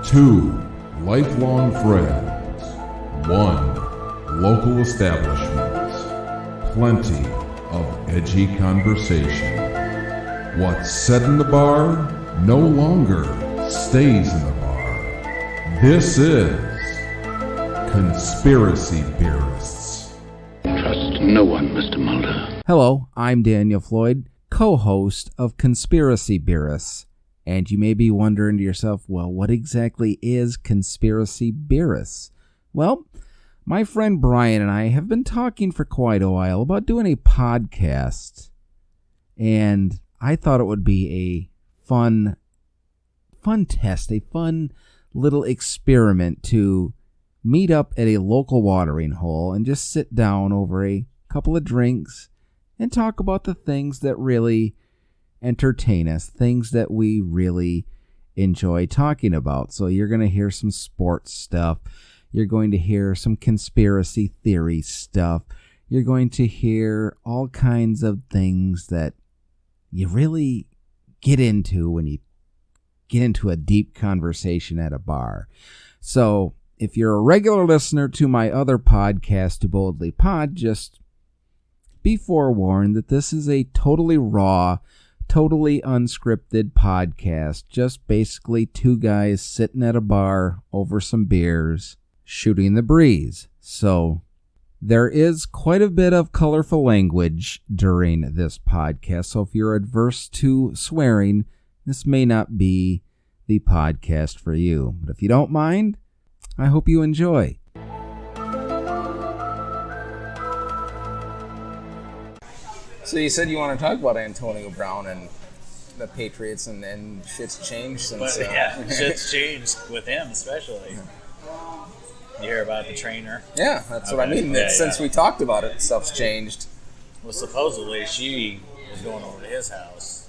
2 lifelong friends, 1 local establishment, plenty of edgy conversation. What's said in the bar no longer stays in the bar. This is Conspiracy Beerists. Trust no one, Mr. Mulder. Hello, I'm Daniel Floyd, co-host of Conspiracy Beerists. And you may be wondering to yourself, well, what exactly is Conspiracy Beerists? Well, my friend Brian and I have been talking for quite a while about doing a podcast. And I thought it would be a fun test, a fun little experiment to meet up at a local watering hole and just sit down over a couple of drinks and talk about the things that really entertain us, things that we really enjoy talking about. So you're going to hear some sports stuff. You're going to hear some conspiracy theory stuff. You're going to hear all kinds of things that you really get into when you get into a deep conversation at a bar. So if you're a regular listener to my other podcast, To Boldly Pod, just be forewarned that this is a totally raw, totally unscripted podcast. Just basically two guys sitting at a bar over some beers, shooting the breeze. So there is quite a bit of colorful language during this podcast. So if you're adverse to swearing, this may not be the podcast for you. But if you don't mind, I hope you enjoy. So you said you want to talk about Antonio Brown and the Patriots, and shit's changed since... shit's changed with him especially. You hear about the trainer? Yeah, that's what I mean. Since we talked about it, stuff's changed. Well, supposedly she was going over to his house.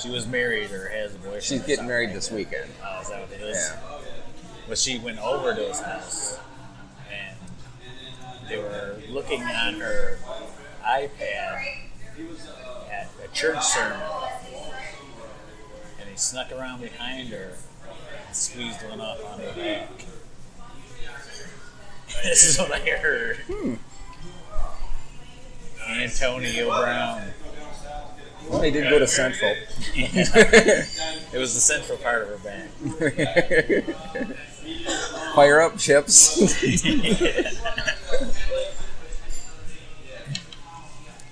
She was married or has a boyfriend. She's getting married this weekend. Oh, is that what it is? Yeah. But she went over to his house, and they were looking on her iPad at a church sermon, and he snuck around behind her and squeezed one up on her back. This is what I heard. Antonio Brown. Well, he did go to Central. It was the central part of her back. Fire up, Chips.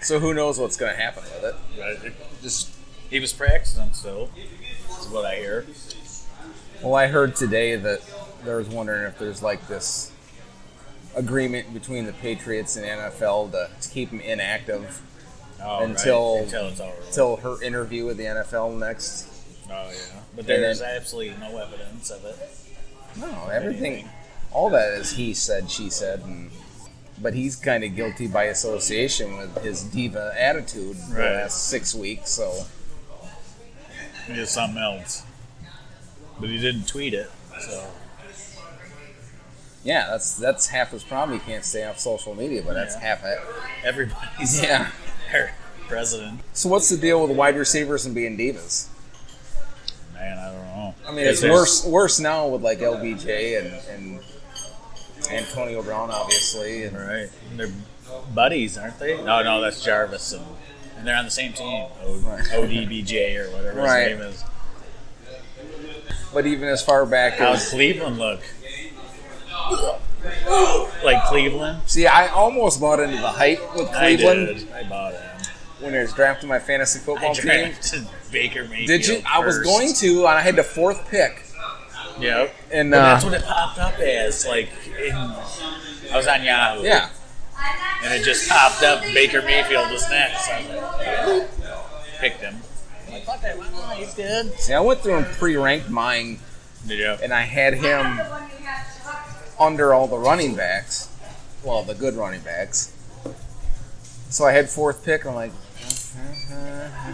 So who knows what's going to happen with it? He was practicing still, is what I hear. Well, I heard today that there was wondering if there's like this agreement between the Patriots and NFL to keep him inactive until her interview with the NFL next. Oh, yeah. But there's absolutely no evidence of it. No, everything, all that is he said, she said, but he's kind of guilty by association with his diva attitude the last 6 weeks, so. He did something else. But he didn't tweet it, so. Yeah, that's half his problem. He can't stay off social media, but that's half it. Everybody's president. So what's the deal with wide receivers and being divas? Man, I don't know. I mean, it's worse now with like LBJ and Antonio Brown, obviously. And right. They're buddies, aren't they? No, that's Jarvis. And they're on the same team. ODBJ or whatever his name is. But even as far back as... How'd Cleveland look? Like Cleveland? See, I almost bought into the hype with Cleveland. I bought it. When I was drafting my fantasy football team. I drafted Baker Mayfield. Did you? I was going to, and I had the 4th pick. Yep. And that's what it popped up as. I was on Yahoo. Yeah. And it just popped up. Baker Mayfield was next. So I was like, picked him. I'm like, fuck that. He's good. See, I went through and pre-ranked mine. Did you? And I had him under all the running backs. Well, the good running backs. So I had 4th pick. I'm like,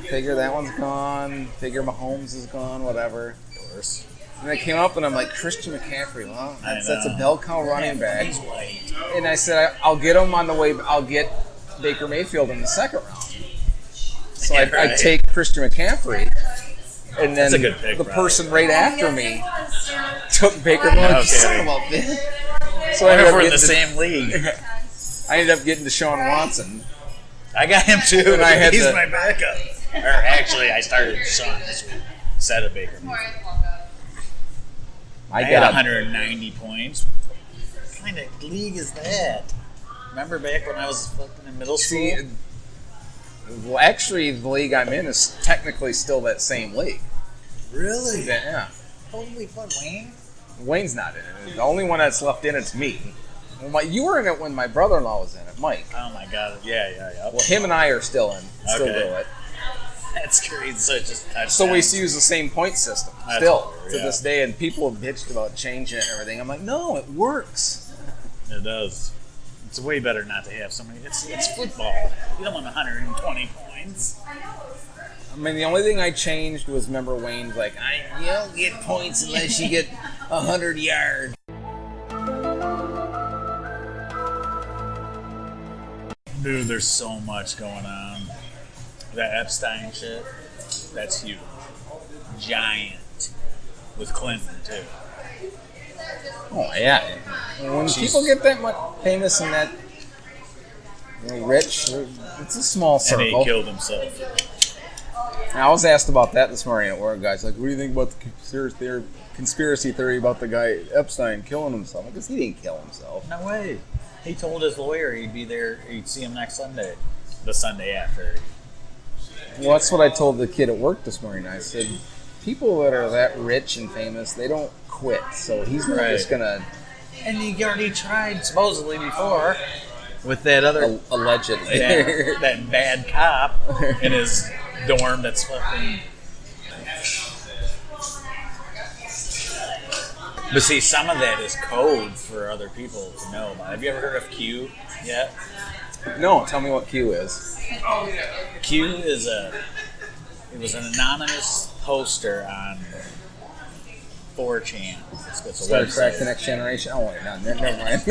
figure that one's gone. Figure Mahomes is gone. Whatever. Of course. And I came up and I'm like, Christian McCaffrey, well, that's a bell cow running back. And I said, I'll get him on the way. I'll get Baker Mayfield in the 2nd round. So I'd take Christian McCaffrey. And then That's a good pick, the probably. person right after me took Baker Mayfield. Okay. Son of a bitch. So I wonder if we're in getting the same league. I ended up getting Deshaun Watson. I got him too. And I had He's to- my backup. Or actually, I started Sean this week instead of Baker. I had got 190 points. What kind of league is that? Remember back when I was fucking in middle school? See, well, actually, the league I'm in is technically still that same league. Really? Yeah. Holy fuck, Wayne! Wayne's not in it. The only one that's left in it's me. Well, you were in it when my brother-in-law was in it, Mike. Oh my god! Yeah. Well, him and I are still in. Still Okay. do it. That's crazy. So it just touchdowns. So we use the same point system That's still weird, to yeah. this day, and people have bitched about changing it and everything. I'm like, no, it works. It does. It's way better not to have somebody. It's football. You don't want 120 points. I mean, the only thing I changed was, remember Wayne's like, you don't get points unless you get 100 yards. Dude, there's so much going on. That Epstein shit, that's huge. Giant. With Clinton, too. Oh, yeah. When She's- people get that much famous and that rich, it's a small And circle. he killed himself. And I was asked about that this morning at work, guys. Like, what do you think about the conspiracy theory about the guy Epstein killing himself? I guess he didn't kill himself. No way. He told his lawyer he'd be there, he'd see him next Sunday. The Sunday after. Well, that's what I told the kid at work this morning. I said, people that are that rich and famous, they don't quit. So he's not Right. just going to, And he already tried, supposedly, before, with that other, allegedly. that bad cop in his dorm that's fucking... But see, some of that is code for other people to know about. Have you ever heard of Q yet? No, tell me what Q is. Q is it was an anonymous poster on 4chan. It's a Star Trek: website. The Next Generation. Oh, wait, no, never mind.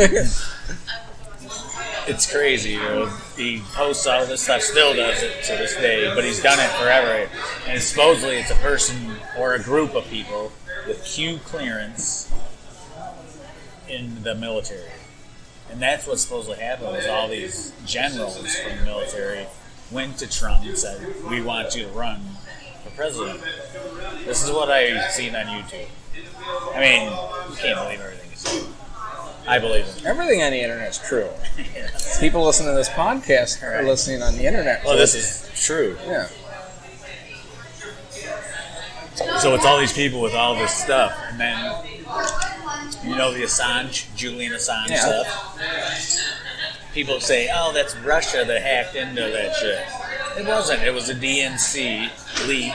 It's crazy. You know, he posts all this stuff, still does it to this day, but he's done it forever. And supposedly it's a person or a group of people with Q clearance in the military. And that's what supposedly happened was all these generals from the military went to Trump and said, we want you to run for president. This is what I've seen on YouTube. I mean, you can't believe everything you see. I believe it. Everything on the internet is true. People listening to this podcast are listening on the internet. Well, this is true. Yeah. So it's all these people with all this stuff. And then, you know the Julian Assange Yeah. stuff? People say, oh, that's Russia that hacked into that shit. It wasn't. It was a DNC leak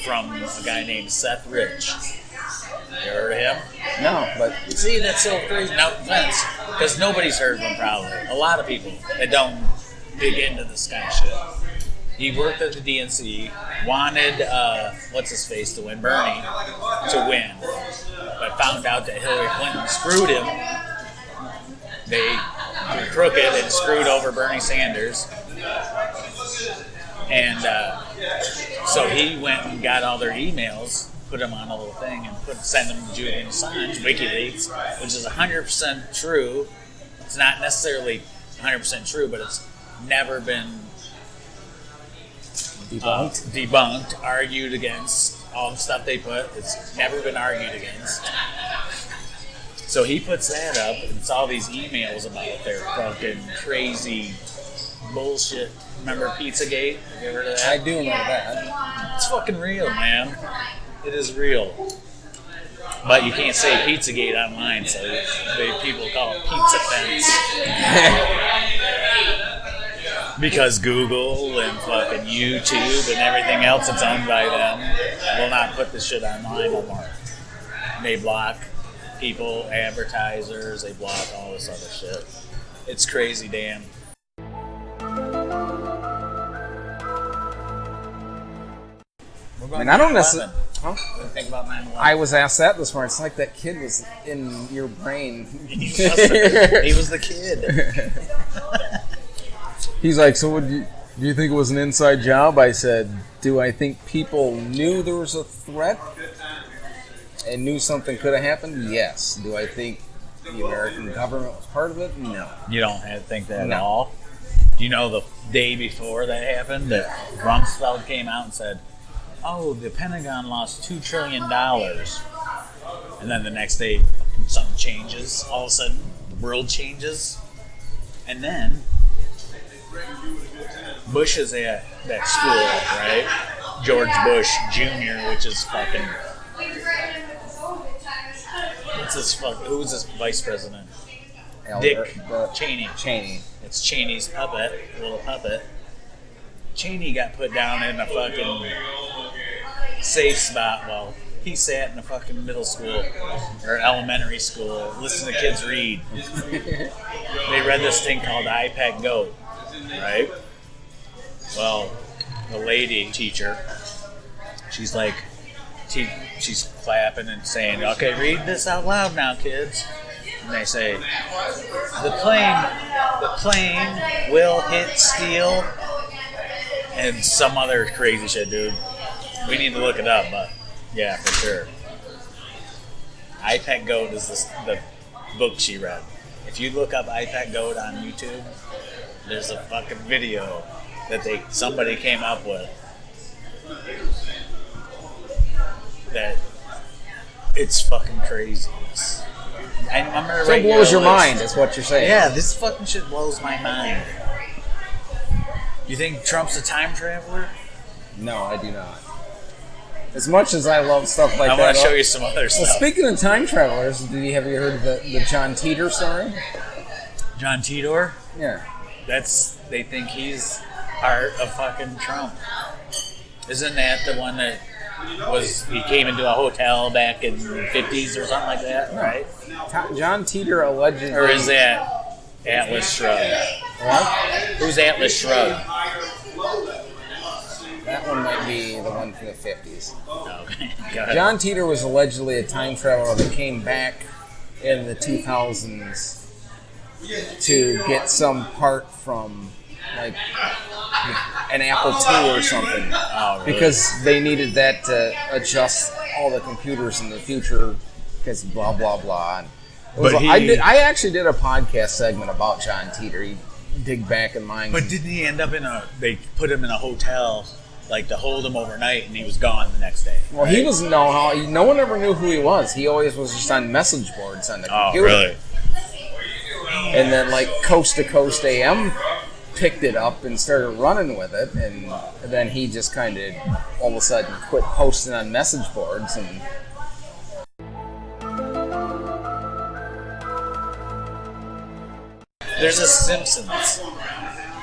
from a guy named Seth Rich. You ever heard of him? No, but See, that's so crazy. No offense, because nobody's heard of him probably. A lot of people that don't dig into this kind of shit. He worked at the DNC, wanted, what's-his-face to win, Bernie, to win, but found out that Hillary Clinton screwed him. They were crooked and screwed over Bernie Sanders. And so he went and got all their emails, put them on a little thing, and sent them to Julian Assange, WikiLeaks, which is 100% true. It's not necessarily 100% true, but it's never been debunked, argued against, all the stuff they put. It's never been argued against. So he puts that up, and it's all these emails about their fucking crazy bullshit. Remember Pizzagate? Have you ever heard of that? I do remember that. It's fucking real, man. It is real. But you can't say Pizzagate online, so people call it Pizza Fence. Because Google and fucking YouTube and everything else that's owned by them will not put this shit online no more. They block people, advertisers, they block all this other shit. It's crazy, Dan. I mean, I don't necessarily. Huh? Think about 9/11. I was asked that this morning. It's like that kid was in your brain. He was the kid. He's like, so would you Do you think it was an inside job? I said, do I think people knew there was a threat and knew something could have happened? Yes. Do I think the American government was part of it? No. You don't think that No. at all? Do you know the day before that happened that Rumsfeld came out and said, oh, the Pentagon lost $2 trillion. And then the next day, something changes. All of a sudden, the world changes. And then Bush is at that school, right? George Bush Jr., which is fucking... Who's this vice president? Dick Cheney. It's Cheney's puppet, little puppet. Cheney got put down in a fucking safe spot while he sat in a fucking middle school or elementary school listening to kids read. They read this thing called iPad Goat, right? Well, the lady teacher, she's like, she's clapping and saying, okay, read this out loud now, kids. And they say, the plane will hit steel, and some other crazy shit, dude. We need to look it up, but yeah, for sure. iPad Goat is the book she read. If you look up iPad Goat on YouTube, there's a fucking video that somebody came up with that it's fucking crazy. I'm gonna So it blows your mind, is what you're saying. Yeah, this fucking shit blows my mind. You think Trump's a time traveler? No, I do not. As much as I love stuff like I that. want to show you some other stuff. Well, speaking of time travelers, have you heard of the John Titor story? John Titor? Yeah. They think he's part of fucking Trump. Isn't that the one that he came into a hotel back in the 50s or something like that, right? John Titor allegedly... Or is that Atlas Shrugged? What? Who's Atlas Shrugged? That one might be the one from the 50s. Okay. Go ahead. John Titor was allegedly a time traveler that came back in the 2000s to get some part from, like, an Apple II or something. Oh, really? Because they needed that to adjust all the computers in the future because blah, blah, blah. And I actually did a podcast segment about John Titor. You dig back in mine. But didn't he end up they put him in a hotel, like, to hold him overnight, and he was gone the next day? Well, right? he was no one ever knew who he was. He always was just on message boards on the computer. Oh, really? And then, like, Coast to Coast AM picked it up and started running with it, and then he just kind of all of a sudden quit posting on message boards. And There's a Simpsons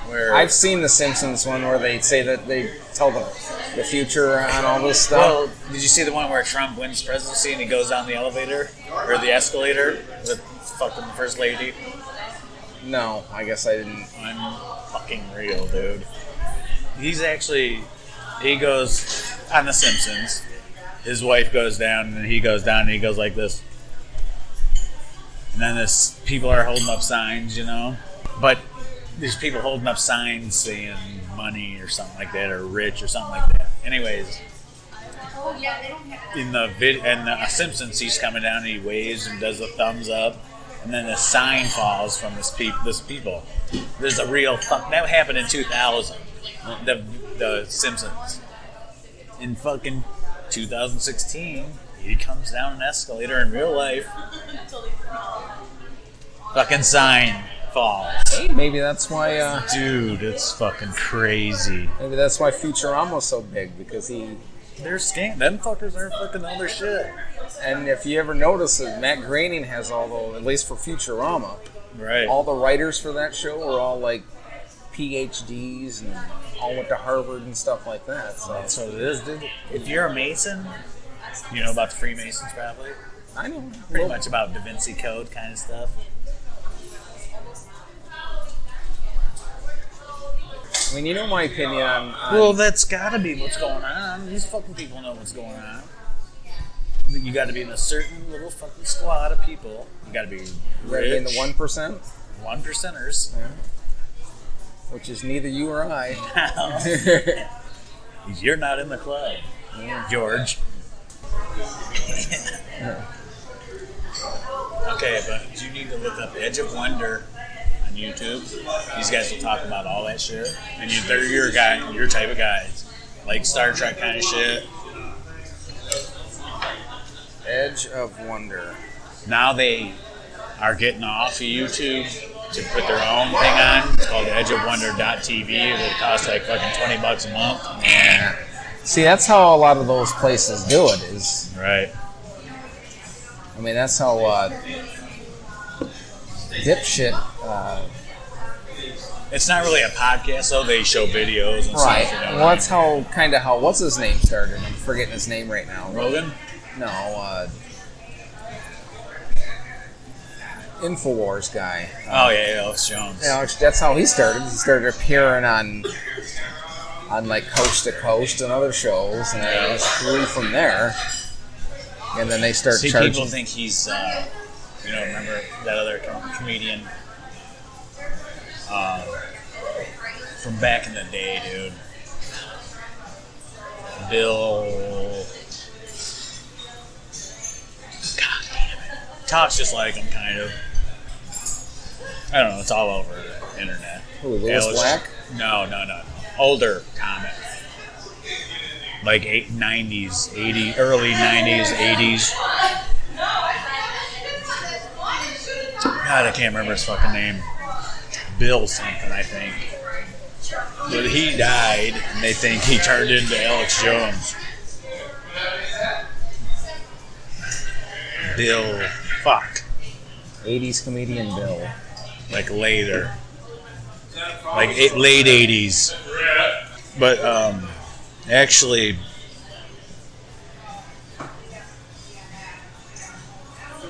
where I've seen the Simpsons one where they say that they tell the future on all this stuff. Well, did you see the one where Trump wins presidency and he goes down the elevator or the escalator with fucking the first lady? No, I guess I didn't. I'm fucking real, dude. He goes on The Simpsons. His wife goes down and he goes down and he goes like this. And then people are holding up signs, you know? But there's people holding up signs saying money or something like that, or rich or something like that. Anyways, in the Simpsons, he's coming down and he waves and does the thumbs up. And then a sign falls from this people. There's a real that happened in 2000. The Simpsons. In fucking 2016, he comes down an escalator in real life. Fucking sign falls. Hey, maybe that's why. Dude, it's fucking crazy. Maybe that's why Futurama's so big, because they're scam. Them fuckers are fucking other shit. And if you ever notice that Matt Groening has at least for Futurama, right? All the writers for that show are all like PhDs and all went to Harvard and stuff like that. So that's what it is, dude. If you're a Mason, you know about the Freemasons probably. I know. Pretty much about Da Vinci Code kind of stuff. I mean, you know my opinion on well, that's gotta be what's going on. These fucking people know what's going on. You gotta be in a certain little fucking squad of people. You gotta be rich. in the 1%? 1%ers. Yeah. Which is neither you or I. You're not in the club, George. Okay, but you need to look up Edge of Wonder on YouTube. These guys will talk about all that shit. And they're your guy, your type of guys. Like Star Trek kind of shit. Edge of Wonder. Now they are getting off of YouTube to put their own thing on. It's called edgeofwonder.tv. It costs like fucking $20 a month. Yeah. See, that's how a lot of those places do it. Is Right. I mean, that's how dipshit. It's not really a podcast, though. They show videos and Right. stuff. Well, that's how what's his name started. I'm forgetting his name right now. Rogan? No. Infowars guy. Oh yeah, Alex Jones. That's how he started. He started appearing on like Coast to Coast and other shows, and it just grew from there. And then they start charging. People think he's, remember that other comedian from back in the day, dude. Bill. God damn it. Talks just like him, kind of. I don't know. It's all over the internet. Who, Louis Black? No. Older comic. Like 90s, 80s, early 90s, 80s. God, I can't remember his fucking name. Bill something, I think. But he died, and they think he turned into Alex Jones. Bill, fuck. 80s comedian Bill. Like later. Like late 80s. But, actually,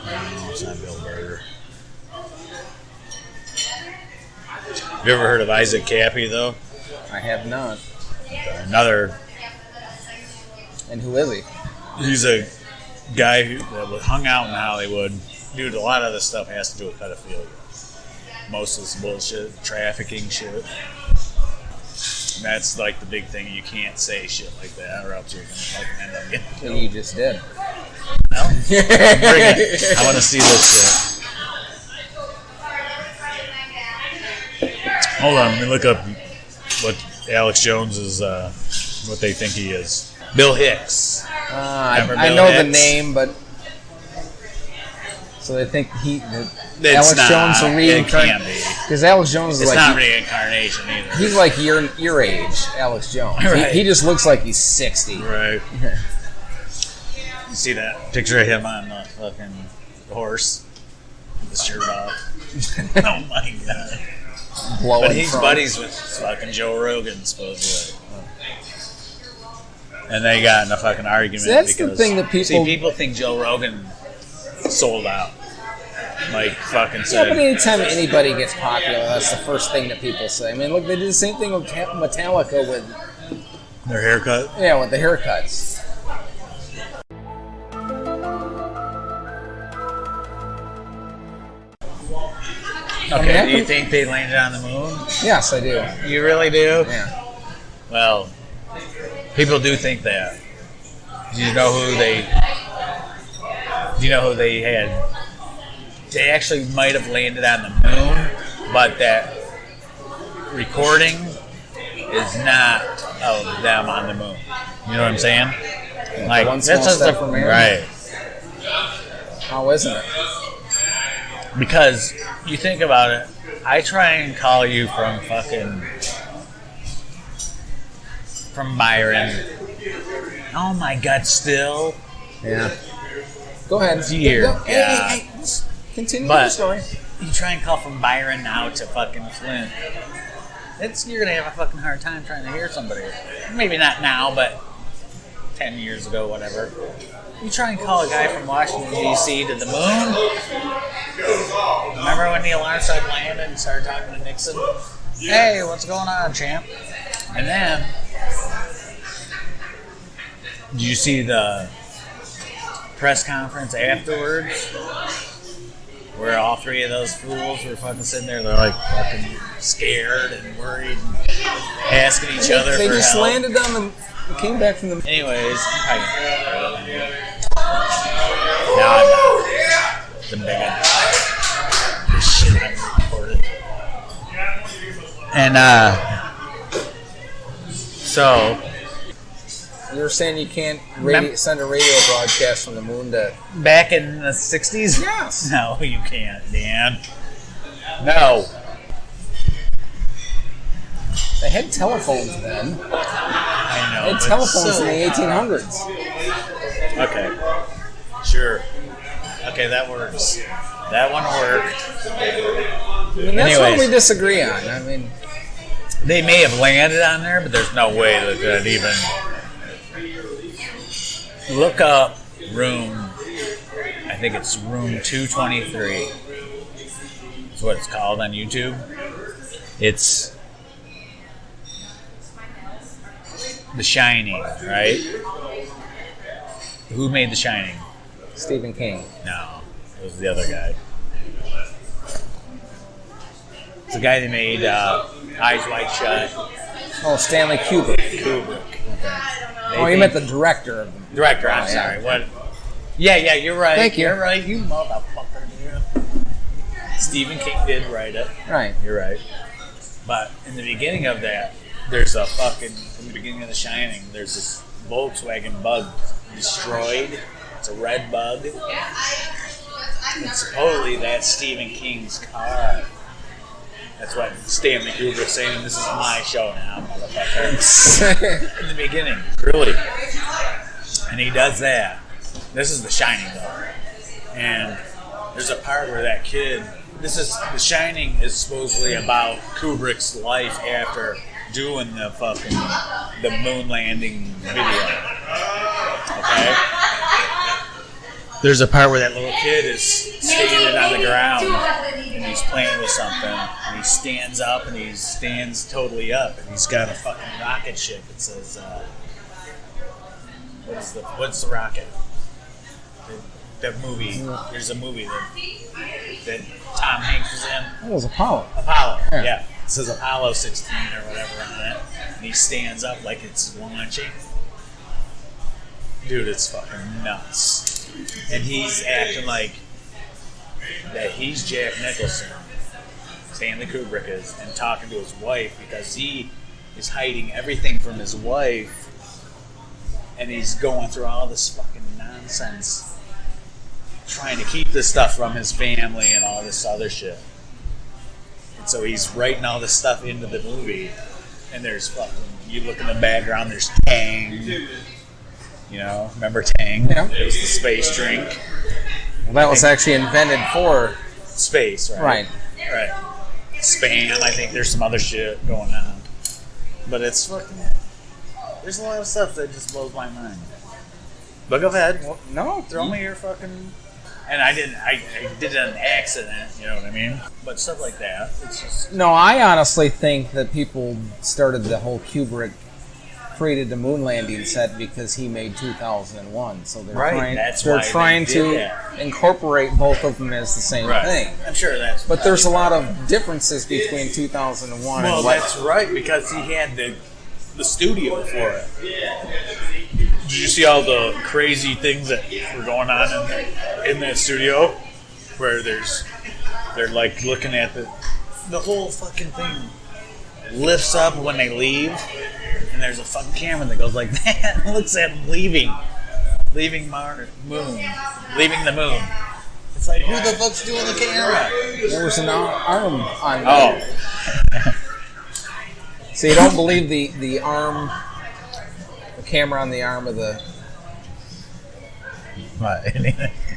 no, it's not Bill Burger. Have you ever heard of Isaac Cappy, though? I have not. Another. And who is he? He's a guy that hung out in Hollywood. Dude, a lot of this stuff has to do with pedophilia. Most of this bullshit, trafficking shit. And that's like the big thing. You can't say shit like that, or else you're gonna fucking end up getting killed. And you just did. No? Bring it. I want to see this shit. Hold on, let me look up what Alex Jones is, what they think he is. Bill Hicks. I know the name, but so they think Alex Jones will reincarnate. Because Alex Jones is it's like not reincarnation either. He's like your age, Alex Jones. Right. He just looks like he's 60. Right. You see that picture of him on the fucking horse with the shirt off? Oh my god. But he's buddies with fucking Joe Rogan, supposedly. And they got in a fucking argument. See, that's because, the thing that people think Joe Rogan sold out. Like fucking said. Yeah, but anytime anybody gets popular, that's the first thing that people say. I mean, look, they did the same thing with Metallica with their haircut. Yeah, with the haircuts. Okay, do you think they landed on the moon? Yes, I do. You really do? Yeah. Well, people do think that. Do you know who they had? They actually might have landed on the moon, but that recording is not of them on the moon. You know what I'm saying? Like one small step for man. Right. How isn't it? Because you think about it, I try and call you from Byron. Oh my God, still? Yeah. Go ahead. Dear Hey, continue the story. You try and call from Byron now to fucking Flint. You're going to have a fucking hard time trying to hear somebody. Maybe not now, but 10 years ago, whatever. You try and call a guy from Washington, D.C. to the moon? Remember when Neil Armstrong landed and started talking to Nixon? Hey, what's going on, champ? And then, did you see the press conference afterwards where all three of those fools were fucking sitting there. They're like fucking scared and worried, and asking each other They for just help. landed on the. Came back from the. Anyways, no, the big shit I recorded. And so You were saying you can't send a radio broadcast from the moon to. back in the 60s? Yes. No, you can't, Dan. No. They had telephones then. I know. They had but telephones so- in the 1800s. Okay. Sure. Okay, that works. That one worked. I mean, that's what Anyways. we disagree on. I mean, They may have landed on there, but there's no way that could even look up room. I think it's room 223. That's what it's called on YouTube. It's The Shining, right? Who made The Shining? Stephen King. No, it was the other guy. It's the guy that made Eyes Wide Shut. Oh, Stanley Kubrick. Kubrick. Oh, you meant the director of them. Director, I'm Oh, yeah. sorry. What? Yeah, you're right. Thank you. You're right, you motherfucker. Yeah. Stephen King did write it. Right. You're right. But in the beginning of that, there's a fucking, in the beginning of The Shining, there's this Volkswagen bug destroyed. It's a red bug. And supposedly that's Stephen King's car. That's what Stanley Kubrick's saying, this is my show now, motherfucker. In the beginning, really. And he does that. This is The Shining, though. And there's a part where that kid... The Shining is supposedly about Kubrick's life after doing the fucking... the moon landing video. Okay? There's a part where that little kid is standing on the ground and he's playing with something and he stands up and he stands totally up and he's got a fucking rocket ship that says what's the rocket? That movie, there's a movie that Tom Hanks was in. That was Apollo. Apollo, Yeah. yeah. It says Apollo 16 or whatever on it. And he stands up like it's launching. Dude, it's fucking nuts. And he's acting like that he's Jack Nicholson, Stanley Kubrick is, and talking to his wife because he is hiding everything from his wife and he's going through all this fucking nonsense trying to keep this stuff from his family and all this other shit. And so he's writing all this stuff into the movie and there's fucking, you look in the background, there's Tang. You know, remember Tang? Yeah. It was the space drink. Well, that was actually invented for... Space, right? Right. Spam, I think there's some other shit going on. But it's fucking... There's a lot of stuff that just blows my mind. But go ahead. Well, no, Throw me your fucking... And I did it on accident, you know what I mean? But stuff like that, it's just... No, I honestly think that people started the whole Kubrick created the moon landing set because he made 2001. So they're Right, they're trying they to did that. incorporate both of them as the same thing. I'm sure that's... But there's a lot of differences between 2001 Well, and what... that's right, because he had the studio for it. Did you see all the crazy things that were going on in that studio? Where they're like looking at the whole fucking thing lifts up when they leave, and there's a fucking camera that goes like that and looks at them leaving the moon. It's like, who the fuck's doing the camera? There was an arm on Oh. So you don't believe the arm, the camera on the arm of the... What?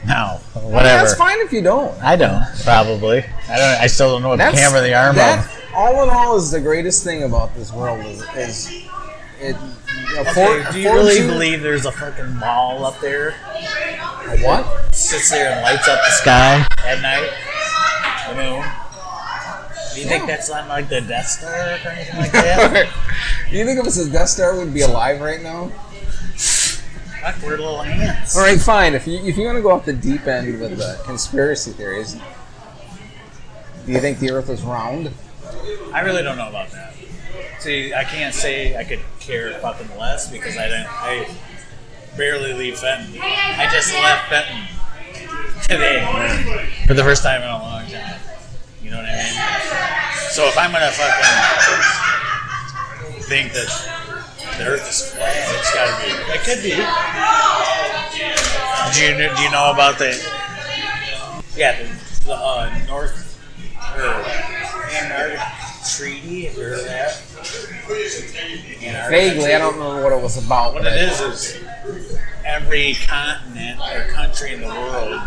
No, whatever. That's fine if you don't. I don't, probably. I still don't know what the camera the arm that, of. all in all, is the greatest thing about this world is it. Okay, do you really believe there's a fucking ball up there? A what? Sits there and lights up the sky at night? The moon? Do you think that's not like the Death Star or anything like that? Do you think if it's a Death Star, we'd be alive right now? Fuck, we're little ants. All right, fine. If you want to go off the deep end with the conspiracy theories, Do you think the Earth is round? I really don't know about that. See, I can't say I could care fucking less because I barely leave Fenton. I just left Fenton today for the first time in a long time. You know what I mean? So if I'm gonna fucking think that the Earth is flat, it's gotta be. It could be. Do you know about the North or Antarctic Treaty? Have you heard of that? Vaguely, I don't remember what it was about. What it is every continent or country in the world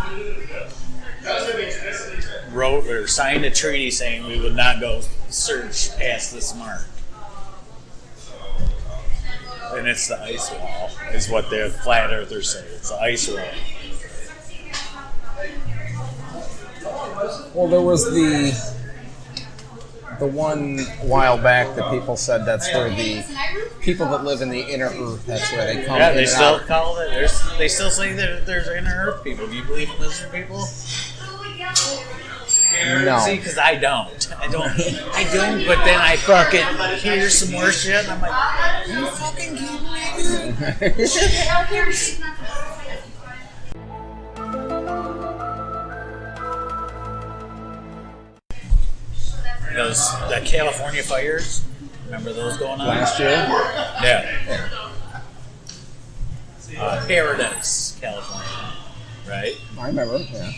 wrote or signed a treaty saying we would not go search past this mark. And it's the ice wall, is what the flat earthers say. It's the ice wall. Well, there was the one while back that people said that's where the people that live in the inner Earth, that's where they come. Yeah, they still call it. They still say that there's inner Earth people. Do you believe in lizard people? No. See, because I don't. But then I fucking hear some more shit, and I'm like, are you fucking kidding me? The California fires, remember those going on? Last year? Yeah. Paradise, California, right? I remember, yeah.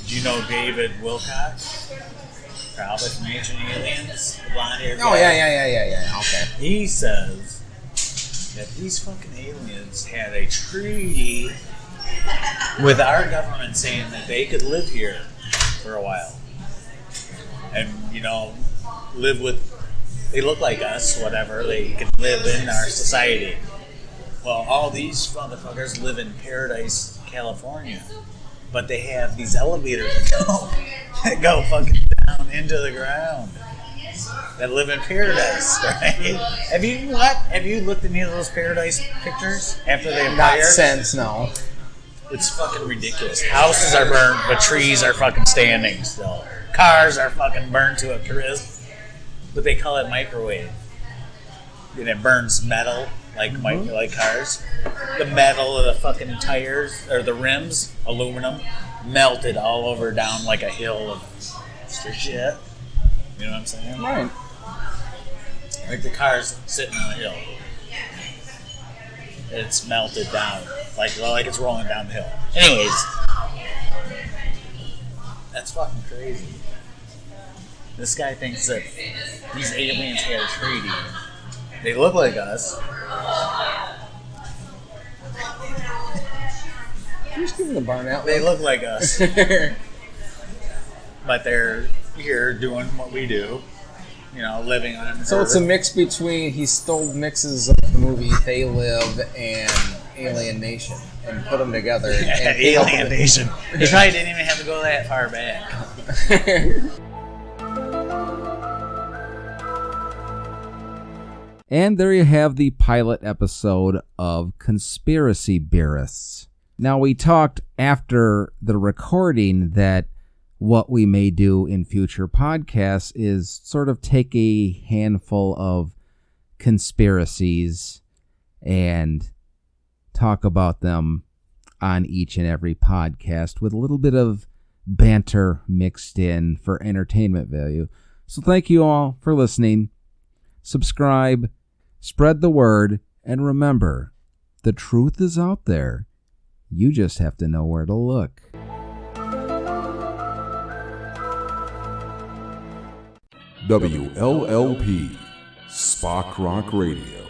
Do you know David Wilcox? Probably from Ancient Aliens, the blonde-haired guy. Oh, yeah, okay. He says that these fucking aliens had a treaty with our government saying that they could live here for a while. And, live with, they look like us, whatever, they can live in our society. Well, all these motherfuckers live in Paradise, California. But they have these elevators that go fucking down into the ground. That live in paradise, right? Have you looked at any of those paradise pictures after they Not fire? since, no. It's fucking ridiculous. Houses are burned, but trees are fucking standing still. Cars are fucking burned to a crisp, but they call it microwave. And it burns metal like cars. The metal of the fucking tires or the rims, aluminum, melted all over down like a hill of shit. You know what I'm saying? Right. Like the car's sitting on a hill. It's melted down, like it's rolling down the hill. Anyways, that's fucking crazy. This guy thinks that these aliens had a treaty. They look like us. You're just giving the barn out. They look like us. But they're here doing what we do. Living on So Earth. it's a mix between, he stole mixes of the movie They Live and Alien Nation and put them together. And Alien Nation. He probably didn't even have to go that far back. And there you have the pilot episode of Conspiracy Beerists. Now, we talked after the recording that what we may do in future podcasts is sort of take a handful of conspiracies and talk about them on each and every podcast with a little bit of banter mixed in for entertainment value. So thank you all for listening. Subscribe, spread the word, and remember, the truth is out there. You just have to know where to look. WLLP, Spock Rock Radio.